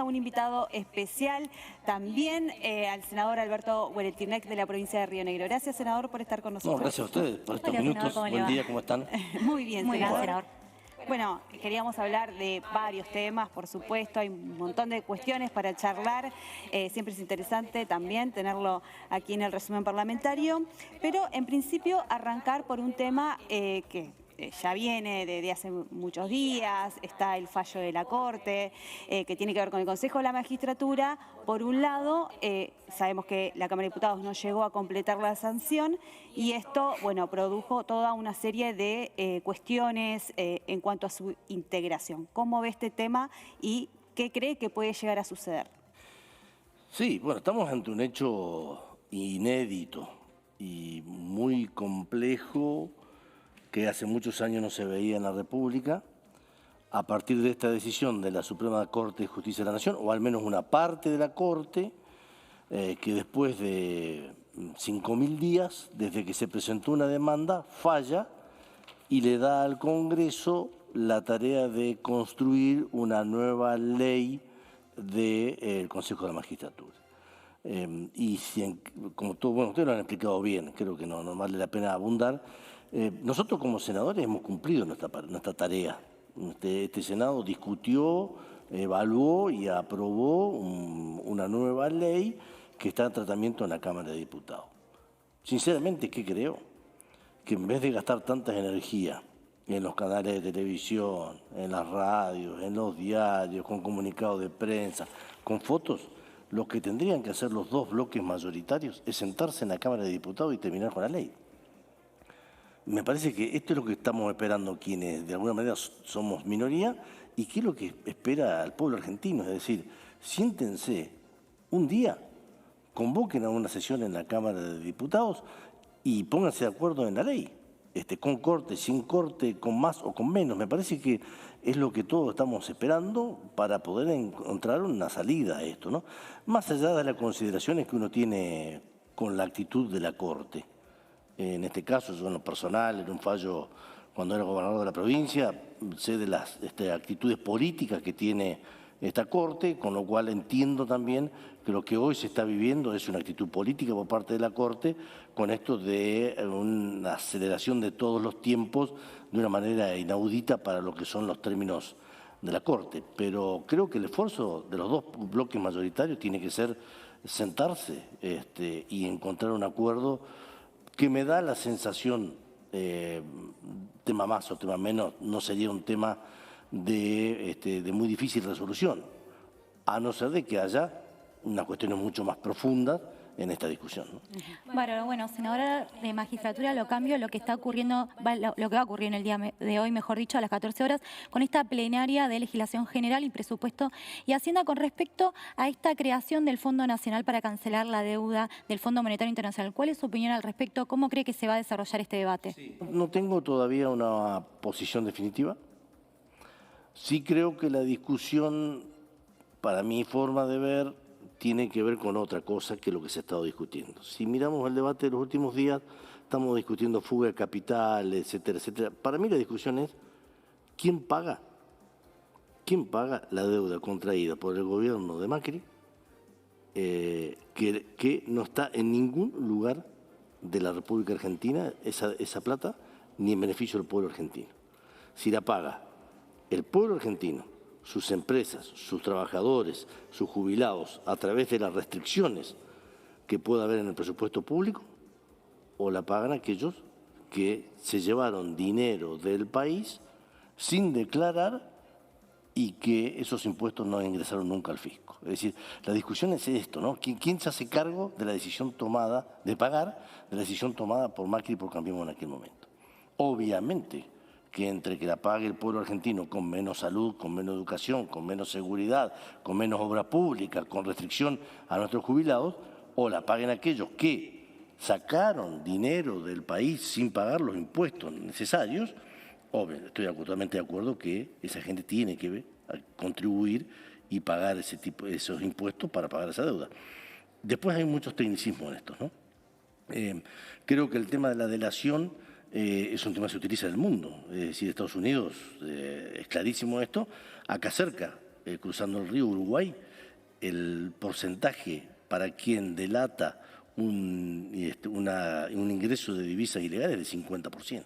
un invitado especial también, al senador Alberto Hueretilnec de la provincia de Río Negro. Gracias, senador, por estar con nosotros. No, gracias a ustedes por estos Hola, minutos. senador, Buen día, ¿cómo están? Muy bien, Muy bien, senador. senador. Bueno, queríamos hablar de varios temas, por supuesto, hay un montón de cuestiones para charlar, siempre es interesante también tenerlo aquí en el resumen parlamentario, pero en principio arrancar por un tema que ya viene de hace muchos días, está el fallo de la Corte, que tiene que ver con el Consejo de la Magistratura. Por un lado, sabemos que la Cámara de Diputados no llegó a completar la sanción y esto, bueno, produjo toda una serie de cuestiones en cuanto a su integración. ¿Cómo ve este tema y qué cree que puede llegar a suceder? Sí, bueno, estamos ante un hecho inédito y muy complejo que hace muchos años no se veía en la República, a partir de esta decisión de la Suprema Corte de Justicia de la Nación, o al menos una parte de la Corte, que después de 5.000 días, desde que se presentó una demanda, falla y le da al Congreso la tarea de construir una nueva ley del Consejo de la Magistratura. Como todo, bueno, ustedes lo han explicado bien, creo que no vale la pena abundar. Nosotros como senadores hemos cumplido nuestra tarea. Este Senado discutió, evaluó y aprobó una nueva ley que está en tratamiento en la Cámara de Diputados. Sinceramente, ¿qué creo? Que en vez de gastar tanta energía en los canales de televisión, en las radios, en los diarios, con comunicados de prensa, con fotos, lo que tendrían que hacer los dos bloques mayoritarios es sentarse en la Cámara de Diputados y terminar con la ley. Me parece que esto es lo que estamos esperando quienes de alguna manera somos minoría y que es lo que espera el pueblo argentino. Es decir, siéntense un día, convoquen a una sesión en la Cámara de Diputados y pónganse de acuerdo en la ley, con corte, sin corte, con más o con menos. Me parece que es lo que todos estamos esperando para poder encontrar una salida a esto, ¿no? Más allá de las consideraciones que uno tiene con la actitud de la Corte. En este caso, yo en lo personal, en un fallo cuando era gobernador de la provincia, sé de las actitudes políticas que tiene esta Corte, con lo cual entiendo también que lo que hoy se está viviendo es una actitud política por parte de la Corte, con esto de una aceleración de todos los tiempos de una manera inaudita para lo que son los términos de la Corte. Pero creo que el esfuerzo de los dos bloques mayoritarios tiene que ser sentarse y encontrar un acuerdo que me da la sensación, tema más o tema menos, no sería un tema de muy difícil resolución, a no ser de que haya unas cuestiones mucho más profundas en esta discusión, ¿no? Bueno, senadora de Magistratura, lo cambio, lo que está ocurriendo, lo que va a ocurrir en el día de hoy, mejor dicho, a las 14 horas, con esta plenaria de legislación general y presupuesto y Hacienda con respecto a esta creación del Fondo Nacional para cancelar la deuda del Fondo Monetario Internacional. ¿Cuál es su opinión al respecto? ¿Cómo cree que se va a desarrollar este debate? Sí. No tengo todavía una posición definitiva. Sí creo que la discusión, para mi forma de ver, tiene que ver con otra cosa que lo que se ha estado discutiendo. Si miramos el debate de los últimos días, estamos discutiendo fuga de capital, etcétera, etcétera. Para mí la discusión es, ¿quién paga? ¿Quién paga la deuda contraída por el gobierno de Macri, que no está en ningún lugar de la República Argentina, esa plata, ni en beneficio del pueblo argentino? Si la paga el pueblo argentino, sus empresas, sus trabajadores, sus jubilados, a través de las restricciones que pueda haber en el presupuesto público, o la pagan aquellos que se llevaron dinero del país sin declarar y que esos impuestos no ingresaron nunca al fisco. Es decir, la discusión es esto, ¿no? ¿Quién se hace cargo de la decisión tomada, de pagar, de la decisión tomada por Macri y por Cambiemos en aquel momento? Obviamente que entre que la pague el pueblo argentino con menos salud, con menos educación, con menos seguridad, con menos obra pública, con restricción a nuestros jubilados, o la paguen aquellos que sacaron dinero del país sin pagar los impuestos necesarios. Obvio, estoy totalmente de acuerdo que esa gente tiene que contribuir y pagar esos impuestos para pagar esa deuda. Después hay muchos tecnicismos en esto, ¿no? Creo que el tema de la delación es un tema que se utiliza en el mundo. Es decir, Estados Unidos, es clarísimo esto. Acá cerca, cruzando el río Uruguay, el porcentaje para quien delata un ingreso de divisas ilegales es del 50%.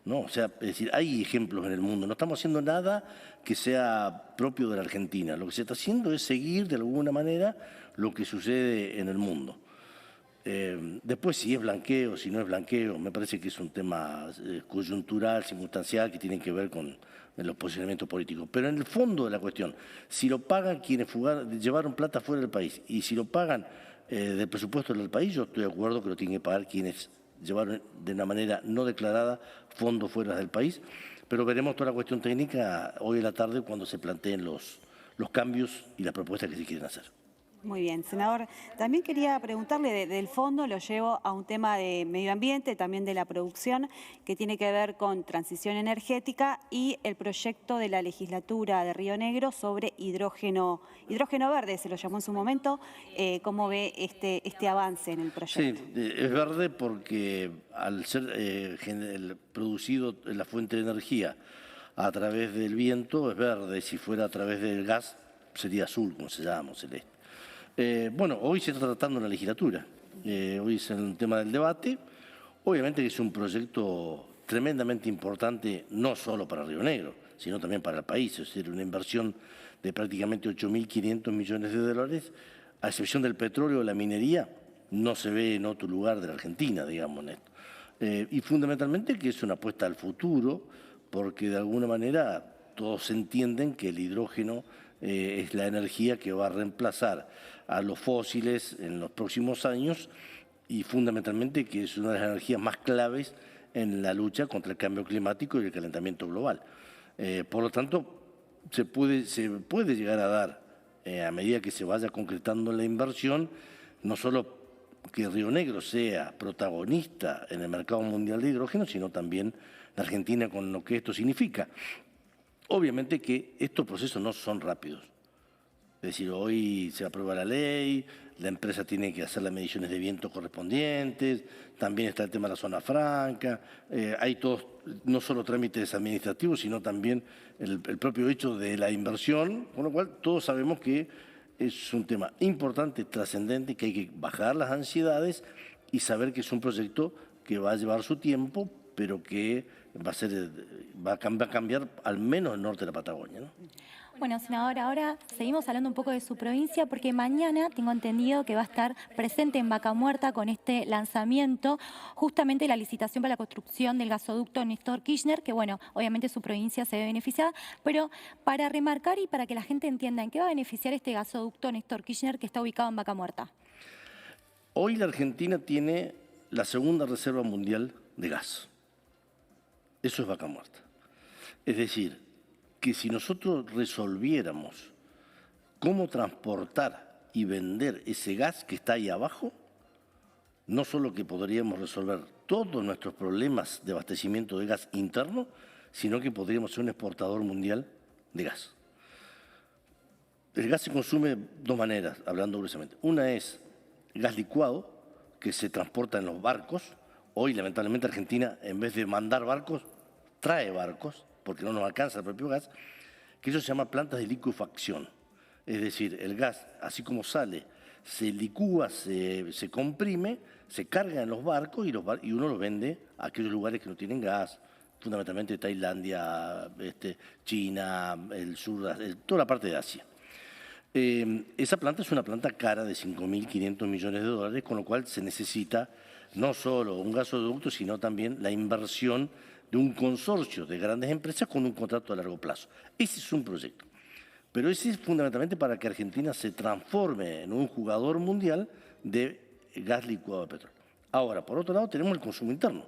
¿No? O sea, es decir, hay ejemplos en el mundo. No estamos haciendo nada que sea propio de la Argentina. Lo que se está haciendo es seguir de alguna manera lo que sucede en el mundo. Después, si es blanqueo, si no es blanqueo, me parece que es un tema coyuntural, circunstancial, que tiene que ver con los posicionamientos políticos. Pero en el fondo de la cuestión, si lo pagan quienes llevaron plata fuera del país y si lo pagan del presupuesto del país, yo estoy de acuerdo que lo tienen que pagar quienes llevaron de una manera no declarada fondos fuera del país, pero veremos toda la cuestión técnica hoy en la tarde cuando se planteen los cambios y las propuestas que se quieren hacer. Muy bien, senador. También quería preguntarle del fondo, lo llevo a un tema de medio ambiente, también de la producción, que tiene que ver con transición energética y el proyecto de la legislatura de Río Negro sobre hidrógeno verde, se lo llamó en su momento. ¿Cómo ve este avance en el proyecto? Sí, es verde porque al ser producido en la fuente de energía a través del viento es verde, si fuera a través del gas sería azul, como se llama, celeste. Bueno, hoy se está tratando en la legislatura, hoy es el tema del debate. Obviamente que es un proyecto tremendamente importante, no solo para Río Negro, sino también para el país, es decir, una inversión de prácticamente 8.500 millones de dólares, a excepción del petróleo o la minería, no se ve en otro lugar de la Argentina, digamos, en esto. Y fundamentalmente que es una apuesta al futuro, porque de alguna manera todos entienden que el hidrógeno es la energía que va a reemplazar a los fósiles en los próximos años y fundamentalmente que es una de las energías más claves en la lucha contra el cambio climático y el calentamiento global. Por lo tanto, se puede llegar a dar, a medida que se vaya concretando la inversión, no solo que Río Negro sea protagonista en el mercado mundial de hidrógeno, sino también la Argentina con lo que esto significa. Obviamente que estos procesos no son rápidos. Es decir, hoy se aprueba la ley, la empresa tiene que hacer las mediciones de viento correspondientes, también está el tema de la zona franca, hay todos, no solo trámites administrativos, sino también el propio hecho de la inversión, con lo cual todos sabemos que es un tema importante, trascendente, que hay que bajar las ansiedades y saber que es un proyecto que va a llevar su tiempo, pero que va a cambiar al menos el norte de la Patagonia, ¿no? Bueno, senador, ahora seguimos hablando un poco de su provincia porque mañana tengo entendido que va a estar presente en Vaca Muerta con este lanzamiento justamente la licitación para la construcción del gasoducto Néstor Kirchner, que bueno, obviamente su provincia se ve beneficiada, pero para remarcar y para que la gente entienda, ¿en qué va a beneficiar este gasoducto Néstor Kirchner que está ubicado en Vaca Muerta? Hoy la Argentina tiene la segunda reserva mundial de gas. Eso es Vaca Muerta. Es decir, que si nosotros resolviéramos cómo transportar y vender ese gas que está ahí abajo, no solo que podríamos resolver todos nuestros problemas de abastecimiento de gas interno, sino que podríamos ser un exportador mundial de gas. El gas se consume de dos maneras, hablando gruesamente. Una es gas licuado, que se transporta en los barcos. Hoy, lamentablemente, Argentina, en vez de mandar barcos, trae barcos, porque no nos alcanza el propio gas, que eso se llama plantas de licuefacción. Es decir, el gas, así como sale, se licúa, se comprime, se carga en los barcos y uno lo vende a aquellos lugares que no tienen gas, fundamentalmente Tailandia, China, el sur, toda la parte de Asia. Esa planta es una planta cara de 5.500 millones de dólares, con lo cual se necesita no solo un gasoducto, sino también la inversión de un consorcio de grandes empresas con un contrato a largo plazo. Ese es un proyecto. Pero ese es fundamentalmente para que Argentina se transforme en un jugador mundial de gas licuado de petróleo. Ahora, por otro lado, tenemos el consumo interno.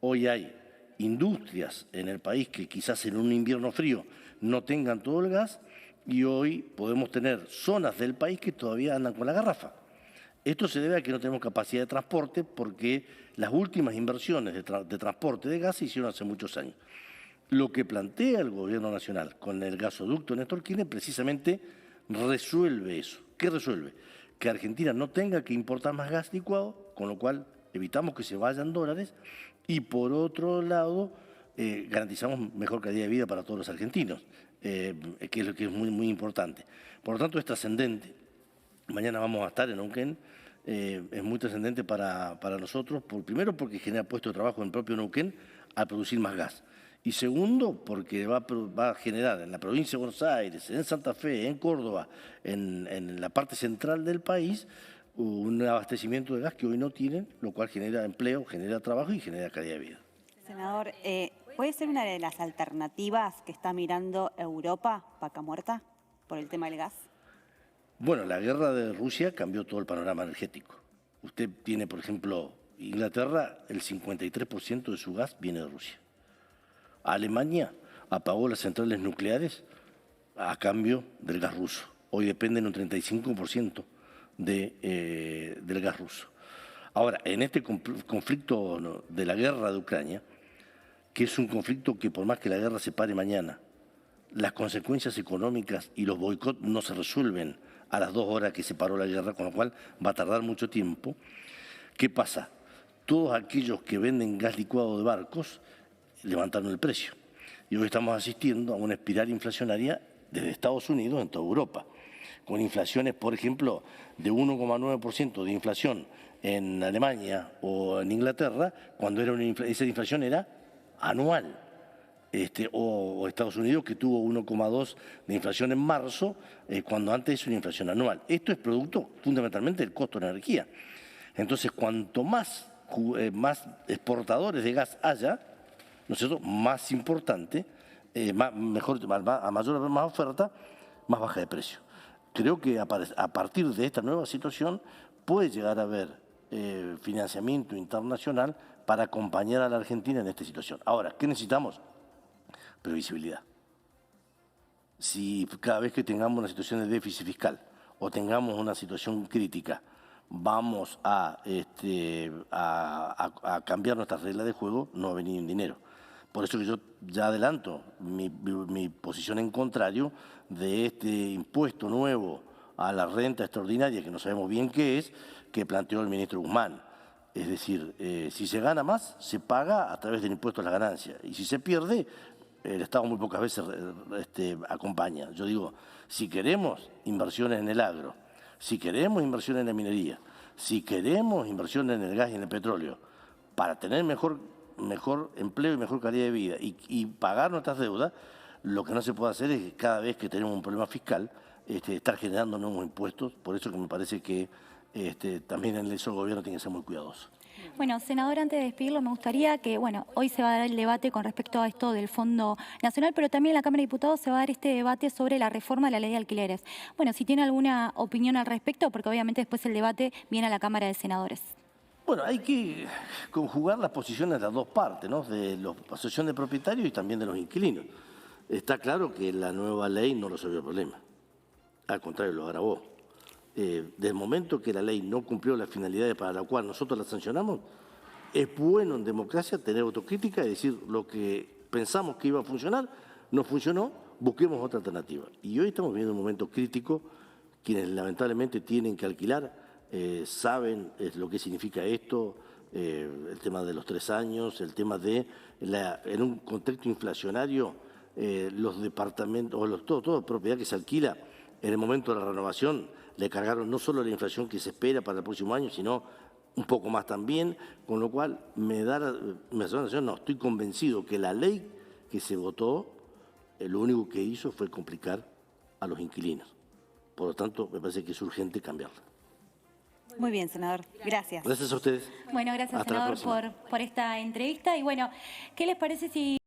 Hoy hay industrias en el país que quizás en un invierno frío no tengan todo el gas y hoy podemos tener zonas del país que todavía andan con la garrafa. Esto se debe a que no tenemos capacidad de transporte porque las últimas inversiones de transporte de gas se hicieron hace muchos años. Lo que plantea el Gobierno Nacional con el gasoducto Néstor Kirchner precisamente resuelve eso. ¿Qué resuelve? Que Argentina no tenga que importar más gas licuado, con lo cual evitamos que se vayan dólares y por otro lado garantizamos mejor calidad de vida para todos los argentinos. que es lo que es muy importante. Por lo tanto, es trascendente. Mañana vamos a estar en Neuquén. Es muy trascendente para nosotros, primero porque genera puestos de trabajo en el propio Neuquén al producir más gas. Y segundo, porque va a generar en la provincia de Buenos Aires, en Santa Fe, en Córdoba, en la parte central del país, un abastecimiento de gas que hoy no tienen, lo cual genera empleo, genera trabajo y genera calidad de vida. Senador, ¿puede ser una de las alternativas que está mirando Europa, Vaca Muerta, por el tema del gas? Bueno, la guerra de Rusia cambió todo el panorama energético. Usted tiene, por ejemplo, Inglaterra, el 53% de su gas viene de Rusia. Alemania apagó las centrales nucleares a cambio del gas ruso. Hoy dependen un 35% del gas ruso. Ahora, en este conflicto de la guerra de Ucrania, que es un conflicto que por más que la guerra se pare mañana, las consecuencias económicas y los boicots no se resuelven a las 2 horas que se paró la guerra, con lo cual va a tardar mucho tiempo. ¿Qué pasa? Todos aquellos que venden gas licuado de barcos levantaron el precio. Y hoy estamos asistiendo a una espiral inflacionaria desde Estados Unidos en toda Europa, con inflaciones, por ejemplo, de 1,9% de inflación en Alemania o en Inglaterra, cuando esa inflación era anual. O Estados Unidos, que tuvo 1,2 de inflación en marzo, cuando antes es una inflación anual. Esto es producto fundamentalmente del costo de la energía. Entonces, cuanto más exportadores de gas haya, ¿no es cierto?, más importante, a más oferta, más baja de precio. Creo que a partir de esta nueva situación puede llegar a haber financiamiento internacional para acompañar a la Argentina en esta situación. Ahora, ¿qué necesitamos? Previsibilidad. Si cada vez que tengamos una situación de déficit fiscal o tengamos una situación crítica, vamos a cambiar nuestras reglas de juego, no va a venir dinero. Por eso que yo ya adelanto mi posición en contrario de este impuesto nuevo a la renta extraordinaria, que no sabemos bien qué es, que planteó el ministro Guzmán. Es decir, si se gana más, se paga a través del impuesto a la ganancia. Y si se pierde, el Estado muy pocas veces acompaña. Yo digo, si queremos inversiones en el agro, si queremos inversiones en la minería, si queremos inversiones en el gas y en el petróleo, para tener mejor empleo y mejor calidad de vida y pagar nuestras deudas, lo que no se puede hacer es cada vez que tenemos un problema fiscal estar generando nuevos impuestos. Por eso que me parece que también en eso el gobierno tiene que ser muy cuidadoso. Bueno, senador, antes de despedirlo, me gustaría que, hoy se va a dar el debate con respecto a esto del Fondo Nacional, pero también en la Cámara de Diputados se va a dar este debate sobre la reforma de la ley de alquileres. Bueno, si tiene alguna opinión al respecto, porque obviamente después el debate viene a la Cámara de Senadores. Bueno, hay que conjugar las posiciones de las dos partes, ¿no?, de la asociación de propietarios y también de los inquilinos. Está claro que la nueva ley no resolvió el problema, al contrario, lo agravó. Desde el momento que la ley no cumplió las finalidades para la cual nosotros la sancionamos, es bueno en democracia tener autocrítica y decir lo que pensamos que iba a funcionar, no funcionó, busquemos otra alternativa. Y hoy estamos viviendo un momento crítico, quienes lamentablemente tienen que alquilar saben lo que significa esto, el tema de los 3 años, el tema de, en un contexto inflacionario, los departamentos, o toda propiedad que se alquila, en el momento de la renovación, le cargaron no solo la inflación que se espera para el próximo año, sino un poco más también, con lo cual me da la sensación, no, estoy convencido que la ley que se votó, lo único que hizo fue complicar a los inquilinos. Por lo tanto, me parece que es urgente cambiarla. Muy bien, senador. Gracias. Gracias a ustedes. Bueno, gracias, senador, por esta entrevista. Y bueno, ¿qué les parece si...